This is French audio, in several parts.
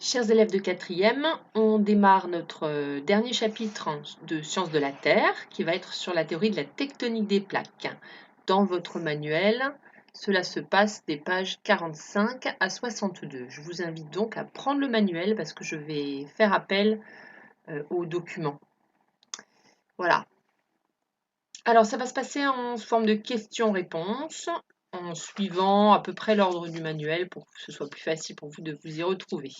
Chers élèves de 4e, on démarre notre dernier chapitre de Sciences de la Terre qui va être sur la théorie de la tectonique des plaques. Dans votre manuel, cela se passe des pages 45 à 62. Je vous invite donc à prendre le manuel parce que je vais faire appel au document. Voilà. Alors ça va se passer en forme de questions-réponses en suivant à peu près l'ordre du manuel pour que ce soit plus facile pour vous de vous y retrouver.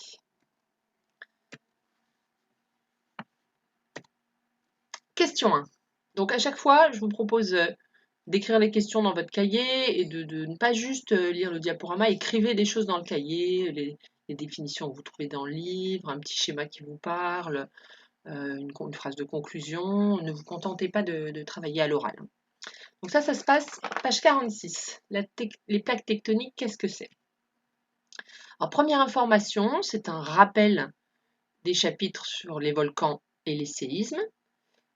Question 1. Donc à chaque fois, je vous propose d'écrire les questions dans votre cahier et de ne pas juste lire le diaporama. Écrivez des choses dans le cahier, les définitions que vous trouvez dans le livre, un petit schéma qui vous parle, une phrase de conclusion. Ne vous contentez pas de travailler à l'oral. Donc ça se passe page 46. Les plaques tectoniques, qu'est-ce que c'est? Alors première information, c'est un rappel des chapitres sur les volcans et les séismes.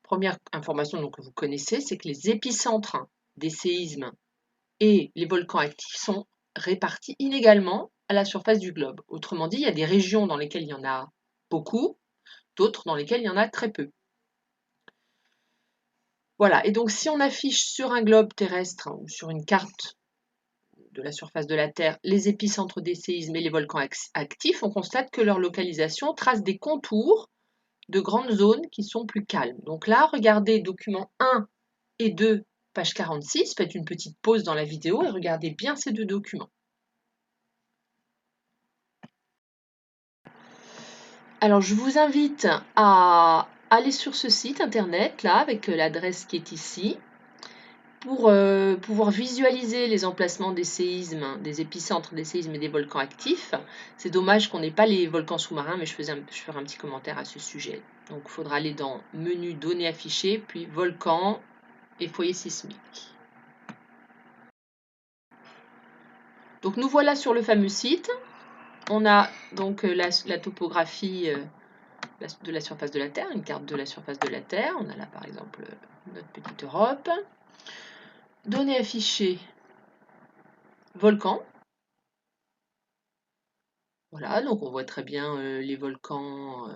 Première information donc, que vous connaissez, c'est que les épicentres des séismes et les volcans actifs sont répartis inégalement à la surface du globe. Autrement dit, il y a des régions dans lesquelles il y en a beaucoup, d'autres dans lesquelles il y en a très peu. Voilà, et donc si on affiche sur un globe terrestre ou sur une carte de la surface de la Terre les épicentres des séismes et les volcans actifs, on constate que leur localisation trace des contours de grandes zones qui sont plus calmes. Donc là, regardez documents 1 et 2, page 46, faites une petite pause dans la vidéo et regardez bien ces deux documents. Alors, je vous invite à aller sur ce site internet, là, avec l'adresse qui est ici, pour pouvoir visualiser les emplacements des séismes, des épicentres des séismes et des volcans actifs. C'est dommage qu'on n'ait pas les volcans sous-marins, mais je ferai un petit commentaire à ce sujet. Donc, il faudra aller dans Menu Données affichées, puis Volcans et foyers sismiques. Donc, nous voilà sur le fameux site. On a donc la topographie de la surface de la Terre, une carte de la surface de la Terre. On a là par exemple notre petite Europe. Données affichées, volcans. Voilà, donc on voit très bien les volcans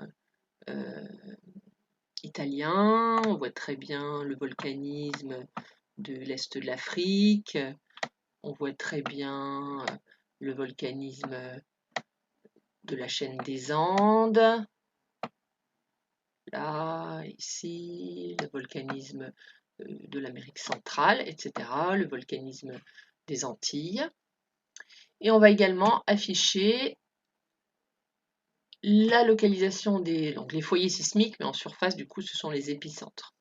italiens, on voit très bien le volcanisme de l'Est de l'Afrique, on voit très bien le volcanisme de la chaîne des Andes. Là, ici, le volcanisme de l'Amérique centrale, etc., le volcanisme des Antilles. Et on va également afficher la localisation donc les foyers sismiques, mais en surface, du coup, ce sont les épicentres.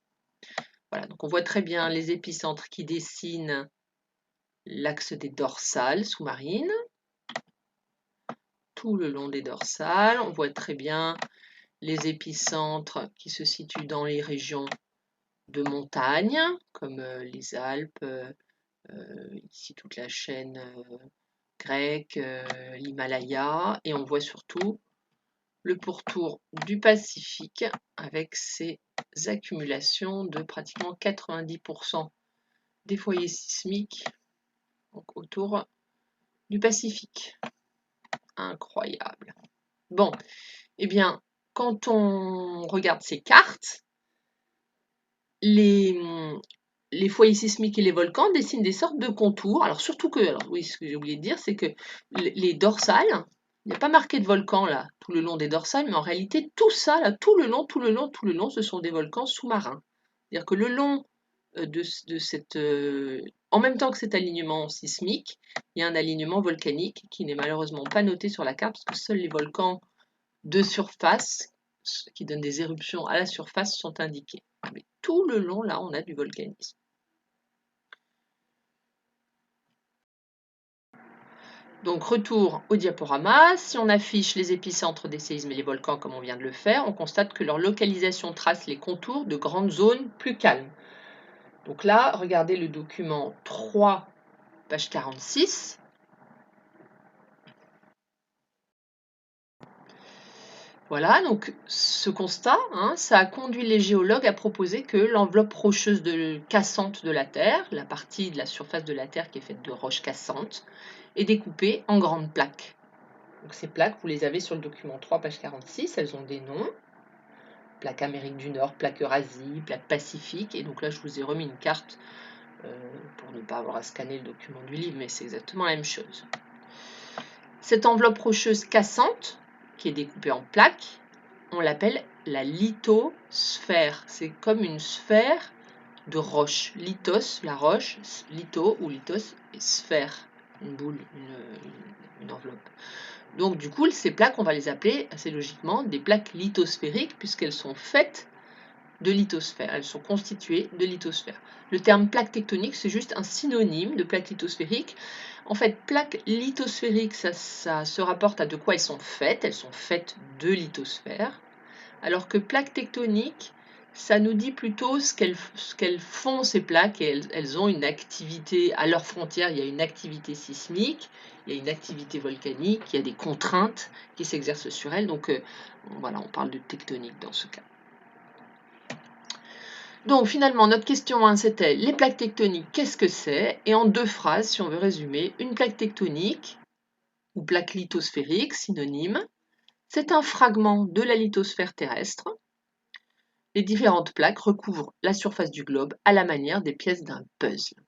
Voilà, donc on voit très bien les épicentres qui dessinent l'axe des dorsales sous-marines, tout le long des dorsales. On voit très bien les épicentres qui se situent dans les régions de montagne, comme les Alpes, ici toute la chaîne grecque, l'Himalaya, et on voit surtout le pourtour du Pacifique avec ses accumulations de pratiquement 90% des foyers sismiques donc autour du Pacifique. Incroyable. Bon, eh bien, quand on regarde ces cartes, les foyers sismiques et les volcans dessinent des sortes de contours. Alors surtout que, alors oui, ce que j'ai oublié de dire, c'est que les dorsales, il n'y a pas marqué de volcan là, tout le long des dorsales, mais en réalité, tout ça, là, tout le long, ce sont des volcans sous-marins. C'est-à-dire que le long de cette... en même temps que cet alignement sismique, il y a un alignement volcanique qui n'est malheureusement pas noté sur la carte, parce que seuls les volcans de surface, qui donnent des éruptions à la surface, sont indiqués. Mais tout le long, là, on a du volcanisme. Donc, retour au diaporama. Si on affiche les épicentres des séismes et les volcans comme on vient de le faire, on constate que leur localisation trace les contours de grandes zones plus calmes. Donc là, regardez le document 3, page 46. Voilà, donc ce constat, ça a conduit les géologues à proposer que l'enveloppe rocheuse cassante de la Terre, la partie de la surface de la Terre qui est faite de roches cassantes, est découpée en grandes plaques. Donc ces plaques, vous les avez sur le document 3, page 46, elles ont des noms. Plaque Amérique du Nord, plaque Eurasie, plaque Pacifique. Et donc là, je vous ai remis une carte pour ne pas avoir à scanner le document du livre, mais c'est exactement la même chose. Cette enveloppe rocheuse cassante, qui est découpée en plaques, on l'appelle la lithosphère. C'est comme une sphère de roche. Lithos, la roche, litho ou lithos, et sphère, une boule, une enveloppe. Donc du coup, ces plaques, on va les appeler assez logiquement des plaques lithosphériques puisqu'elles sont faites de lithosphère. Elles sont constituées de lithosphère. Le terme plaque tectonique, c'est juste un synonyme de plaque lithosphérique. En fait, plaques lithosphériques, ça se rapporte à de quoi elles sont faites. Elles sont faites de lithosphère. Alors que plaques tectoniques, ça nous dit plutôt ce qu'elles font ces plaques, et elles ont une activité, à leurs frontières, il y a une activité sismique, il y a une activité volcanique, il y a des contraintes qui s'exercent sur elles. Donc voilà, on parle de tectonique dans ce cas. Donc finalement, notre question 1, c'était les plaques tectoniques, qu'est-ce que c'est? Et en 2 phrases, si on veut résumer, une plaque tectonique, ou plaque lithosphérique, synonyme, c'est un fragment de la lithosphère terrestre. Les différentes plaques recouvrent la surface du globe à la manière des pièces d'un puzzle.